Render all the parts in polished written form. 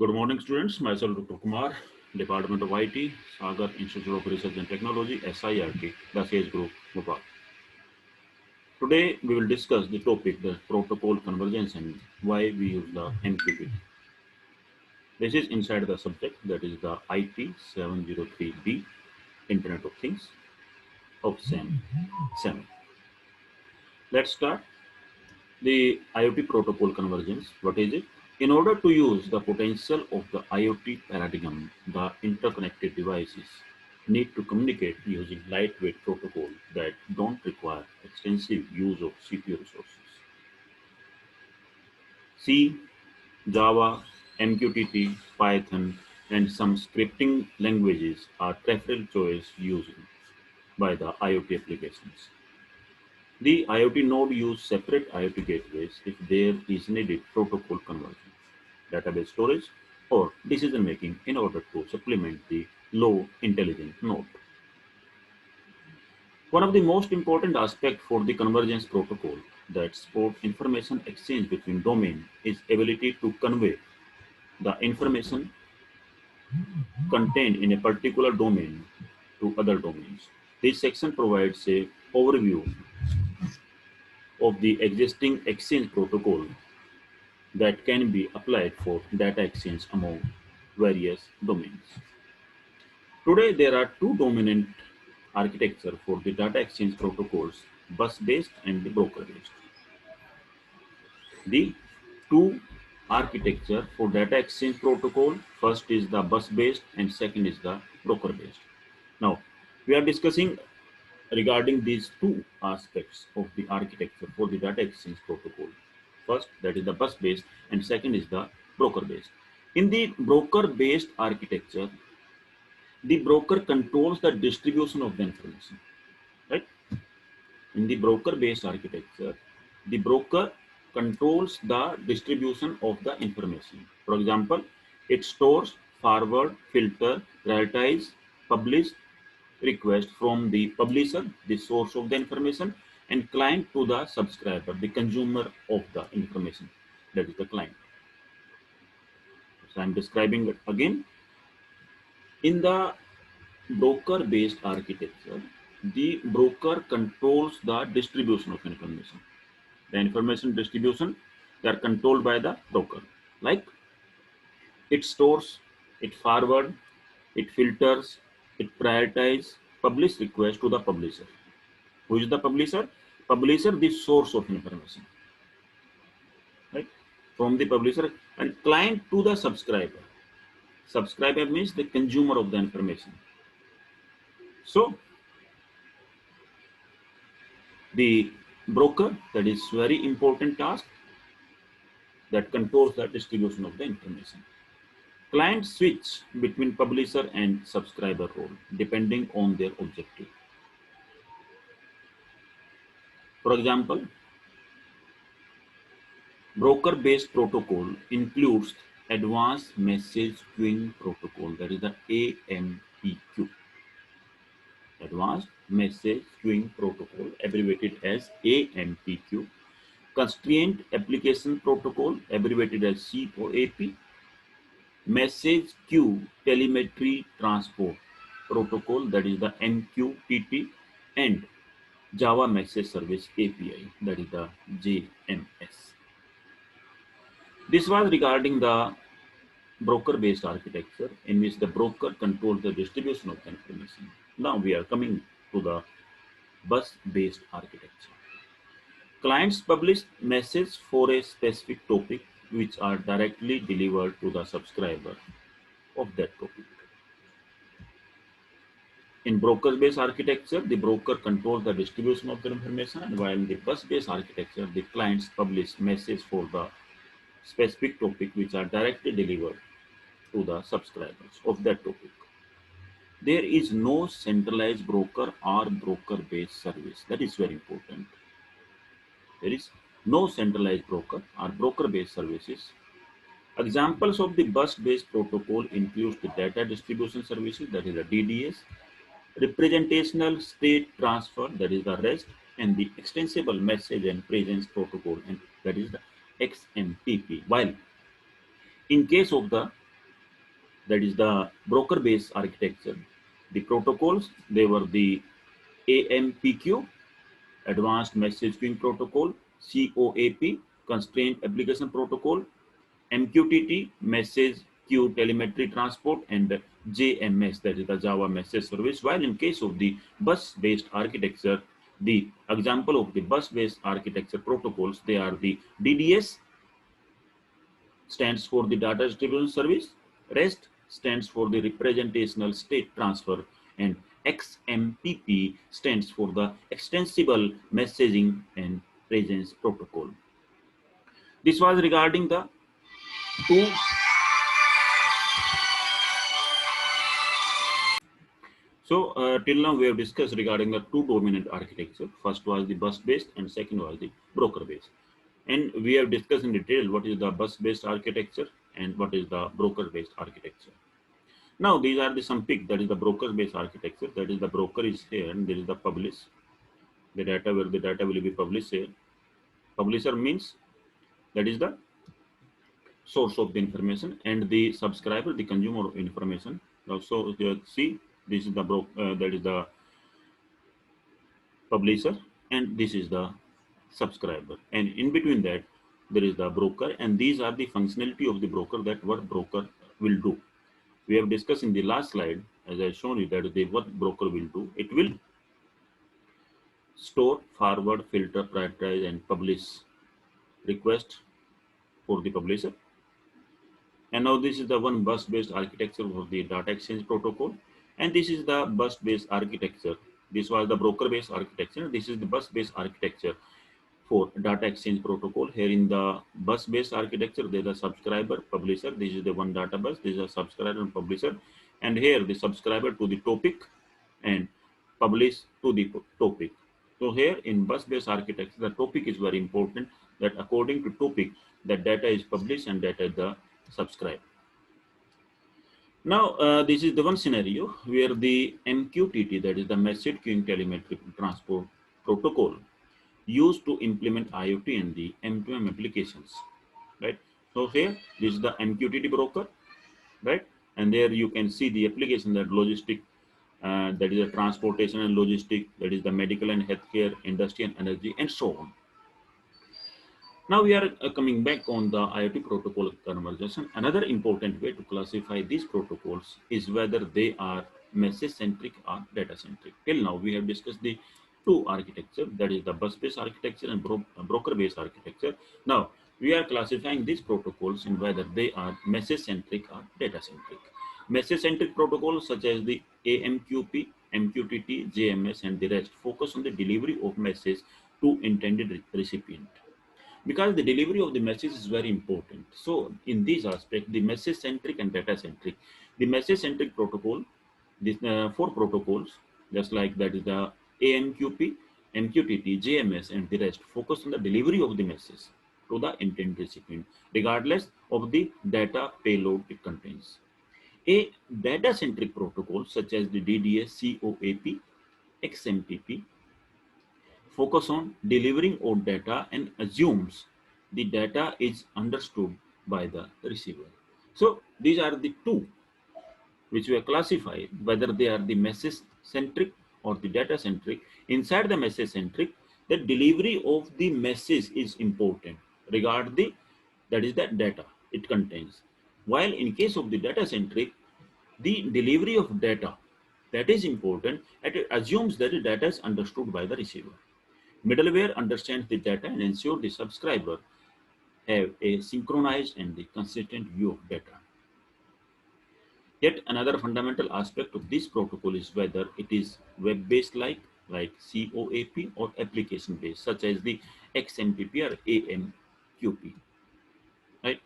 Good morning, students. Myself, Dr. Kumar, Department of IT, Sagar Institute of Research and Technology, SIRT, the Sage Group, Bhopal. Today, we will discuss the topic, the protocol convergence and why we use the MQTT. This is inside the subject, that is the IT 703B, Internet of Things of SEM. Let's start. The IoT protocol convergence, what is it? In order to use the potential of the IoT paradigm, the interconnected devices need to communicate using lightweight protocols that don't require extensive use of CPU resources. C, Java, MQTT, Python, and some scripting languages are preferred choice used by the IoT applications. The IoT node use separate IoT gateways if there is needed protocol conversion, database storage, or decision making in order to supplement the low intelligent node. One of the most important aspects for the convergence protocol that support information exchange between domain is ability to convey the information contained in a particular domain to other domains. This section provides a overview of the existing exchange protocol that can be applied for data exchange among various domains. Today, there are two dominant architecture for the data exchange protocols, bus-based and the broker-based. The two architecture for data exchange protocol, first is the bus-based and second is the broker-based. Now, we are discussing regarding these two aspects of the architecture for the data exchange protocol. First, that is the bus-based, and second is the broker-based. In the broker-based architecture, the broker controls the distribution of the information, right? In the broker-based architecture, the broker controls the distribution of the information. For example, it stores, forward, filter, prioritize, publish request from the publisher, the source of the information, and client to the subscriber, the consumer of the information, that is the client. So I'm describing it again. In the broker-based architecture, the broker controls the distribution of information. The information distribution, they are controlled by the broker. Like it stores, it forward, it filters, it prioritizes, publish request to the publisher. Who is the publisher? Publisher, the source of information, right? From the publisher, and client to the subscriber. Subscriber means the consumer of the information. So the broker, that is very important task that controls the distribution of the information. Clients switch between publisher and subscriber role depending on their objective. For example, broker-based protocol includes advanced message queuing protocol, that is the AMPQ. Advanced message queuing protocol, abbreviated as AMPQ. Constraint application protocol, abbreviated as COAP. Message queue telemetry transport protocol, that is the MQTT, and Java Message Service API, that is the JMS. This was regarding the broker-based architecture in which the broker controls the distribution of the information. Now we are coming to the bus-based architecture. Clients publish messages for a specific topic which are directly delivered to the subscriber of that topic. In broker-based architecture, the broker controls the distribution of the information, and while in the bus-based architecture, the clients publish messages for the specific topic which are directly delivered to the subscribers of that topic. There is no centralized broker or broker-based service. That is very important. There is no centralized broker or broker-based services. Examples of the bus-based protocol includes the data distribution services, that is the DDS, representational state transfer, that is the REST, and the extensible message and presence protocol, and that is the XMPP. While in case of the that is the broker-based architecture. The protocols, they were the AMPQ, Advanced Message Queuing Protocol, COAP, Constraint Application Protocol, MQTT, Message Queue Telemetry Transport, and JMS, that is the Java Message Service. While in case of the bus-based architecture, the example of the bus-based architecture protocols, they are the DDS, stands for the data distribution service, REST stands for the representational state transfer, and XMPP stands for the extensible messaging and presence protocol. This was regarding the two. So till now we have discussed regarding the two dominant architecture. First was the bus based and second was the broker based. And we have discussed in detail what is the bus based architecture and what is the broker based architecture. Now these are the some pick, that is the broker based architecture, that is the broker is here and there is the publish, the data where the data will be published here. Publisher means that is the source of the information, and the subscriber, the consumer of information. Also see, this is the that is the publisher and this is the subscriber, and in between that there is the broker, and these are the functionality of the broker, that what broker will do. We have discussed in the last slide, as I shown you, that the what broker will do. It will store, forward, filter, prioritize, and publish request for the publisher. And now this is the one bus-based architecture for the data exchange protocol, and this is the bus-based architecture. This was the broker-based architecture. This is the bus-based architecture for data exchange protocol. Here in the bus-based architecture, there is a subscriber, publisher. This is the one data bus. This is a subscriber and publisher, and here the subscriber to the topic and publish to the topic. So here in bus-based architecture, the topic is very important. That according to topic, the data is published and data is the subscribe. Now this is the one scenario where the MQTT, that is the message queuing telemetry transport protocol, used to implement IoT and the M2M applications, right? So here this is the MQTT broker, right? And there you can see the application, that logistic, that is the transportation and logistic, that is the medical and healthcare, industry and energy, and so on. Now we are coming back on the IoT protocol conversation. Another important way to classify these protocols is whether they are message-centric or data-centric. Till now we have discussed the two architecture, that is the bus-based architecture and broker-based architecture. Now we are classifying these protocols in whether they are message-centric or data-centric. Message-centric protocols such as the AMQP, MQTT, JMS, and the rest focus on the delivery of message to intended recipient, because the delivery of the message is very important. So in these aspects, the message centric and data centric, the message centric protocol, these four protocols, just like that is the AMQP, MQTT, JMS, and the rest, focus on the delivery of the message to the intended recipient, regardless of the data payload it contains. A data centric protocol such as the DDS, COAP, XMPP focus on delivering of data and assumes the data is understood by the receiver. So these are the two which we are classified whether they are the message centric or the data centric. Inside the message centric, the delivery of the message is important regard the, that is the data it contains. While in case of the data centric, the delivery of data, that is important, and it assumes that the data is understood by the receiver. Middleware understands the data and ensures the subscriber have a synchronized and the consistent view of data. Yet another fundamental aspect of this protocol is whether it is web-based like COAP or application-based, such as the XMPP or AMQP. Right?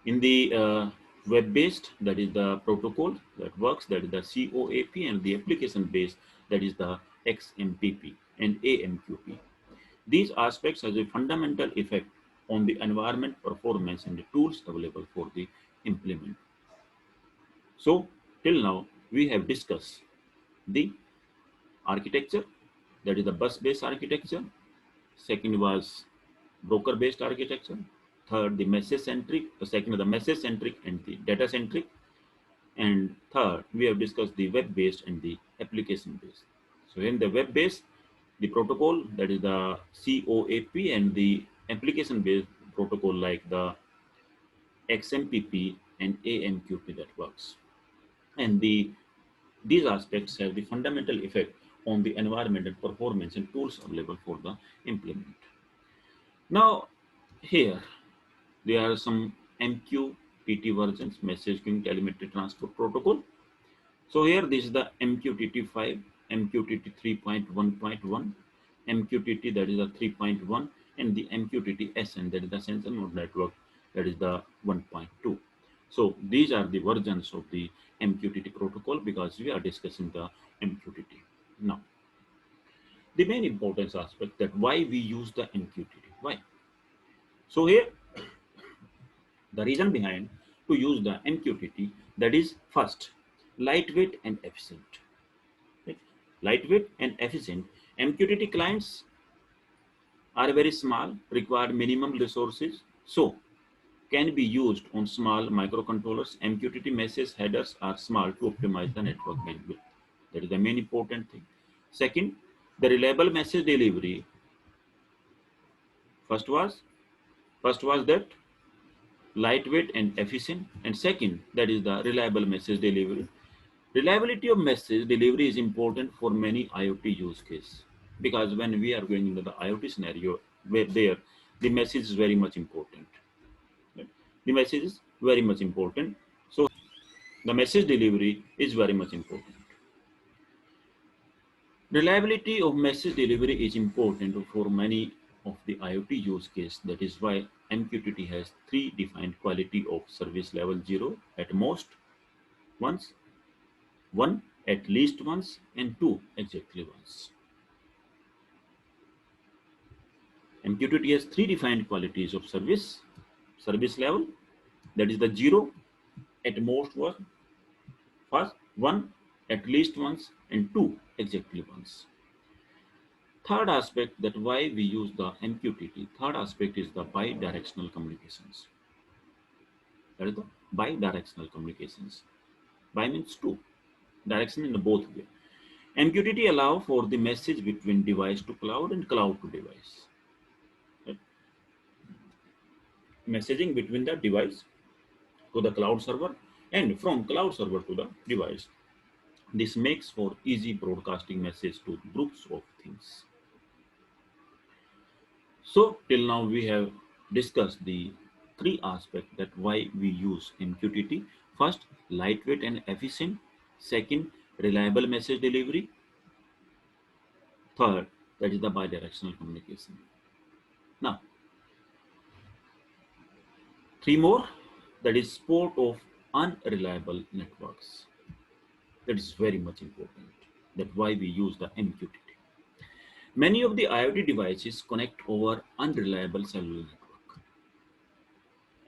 In the web-based, that is the protocol that works, that is the COAP, and the application-based, that is the XMPP and AMQP. These aspects have a fundamental effect on the environment performance and the tools available for the implement. So till now we have discussed the architecture, that is the bus-based architecture. Second was broker-based architecture. third the message centric, the second the message centric and the data centric, and third we have discussed the web based and the application based. So in the web based, the protocol, that is the COAP, and the application based protocol like the XMPP and AMQP that works. And these aspects have the fundamental effect on the environment and performance and tools available for the implement. Now, here there are some MQTT versions, message queuing telemetry transport protocol. So here this is the MQTT 5, MQTT 3.1.1, MQTT that is the 3.1, and the MQTT SN that is the sensor node network that is the 1.2. So these are the versions of the MQTT protocol because we are discussing the MQTT. Now, the main importance aspect that why we use the MQTT. Why? So here the reason behind to use the MQTT, that is first, lightweight and efficient. Right? Lightweight and efficient. MQTT clients are very small, require minimum resources, so can be used on small microcontrollers. MQTT message headers are small to optimize the network bandwidth. That is the main important thing. Second, the reliable message delivery. First was that lightweight and efficient, and second, that is the reliable message delivery. Reliability of message delivery is important for many IoT use cases because when we are going into the IoT scenario, where there the message is very much important. Right? The message is very much important. So the message delivery is very much important. Reliability of message delivery is important for many of the IoT use case. That is why MQTT has three defined quality of service level: 0 at most once, 1 at least once, and 2 exactly once. MQTT has three defined qualities of service level, that is the 0 at most once, first 1 at least once, and 2 exactly once. Third aspect that why we use the MQTT, third aspect is the bi-directional communications. That is the bi-directional communications. Bi means two, direction in the both way. MQTT allow for the message between device to cloud and cloud to device. Right? Messaging between the device to the cloud server and from cloud server to the device. This makes for easy broadcasting message to groups of things. So till now we have discussed the three aspects that why we use MQTT. First, lightweight and efficient. Second, reliable message delivery. Third, that is the bidirectional communication. Now, three more, that is support of unreliable networks. That is very much important. That's why we use the MQTT. Many of the IoT devices connect over unreliable cellular network.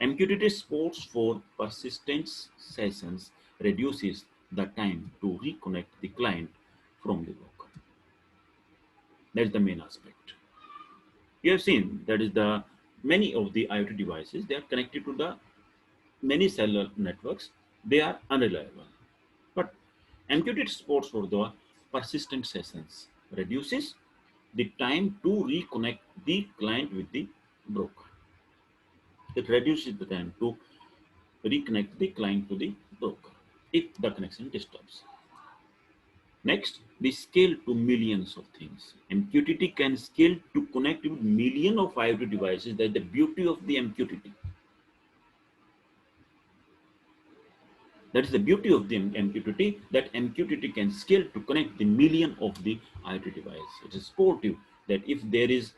MQTT supports for persistent sessions reduces the time to reconnect the client from the broker. That's the main aspect. You have seen that is the many of the IoT devices, they are connected to the many cellular networks. They are unreliable. But MQTT supports for the persistent sessions reduces the time to reconnect the client with the broker. It reduces the time to reconnect the client to the broker if the connection disturbs. Next, the scale to millions of things. MQTT can scale to connect with millions of IoT devices. That's the beauty of the MQTT. That is the beauty of the MQTT, that MQTT can scale to connect the million of the IoT device. It is supportive that if there is,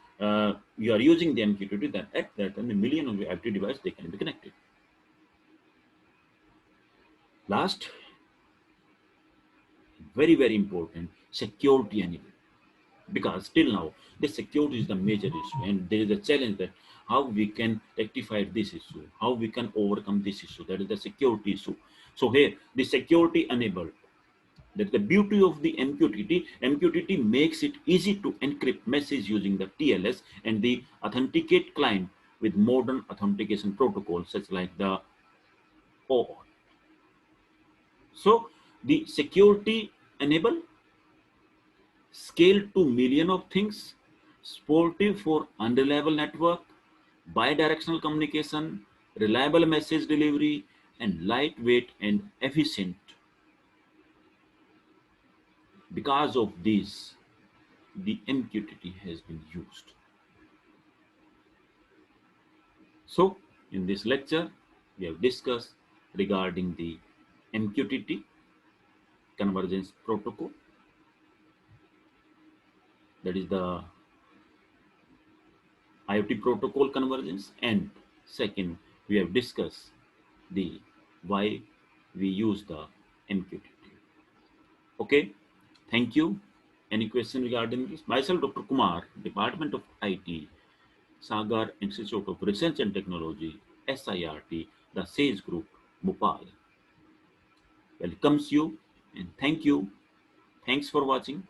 you are using the MQTT, then at that time the million of the IoT device, they can be connected. Last, very, very important, security enable. Because till now, the security is the major issue, and there is a challenge that how we can rectify this issue, how we can overcome this issue. That is the security issue. So here, the security enabled. That's the beauty of the MQTT. MQTT makes it easy to encrypt message using the TLS and the authenticate client with modern authentication protocols such like the OAuth. So the security enable scale to million of things, supportive for unreliable network, bi-directional communication, reliable message delivery, and lightweight and efficient. Because of this, the MQTT has been used. So, in this lecture, we have discussed regarding the MQTT convergence protocol, that is the IoT protocol convergence, and second, we have discussed the why we use the MQTT. Okay, thank you. Any question regarding this? Myself, Dr. Kumar, Department of IT, Sagar Institute of Research and Technology, SIRT, the SAGE Group, Bhopal, welcomes you and thank you. Thanks for watching.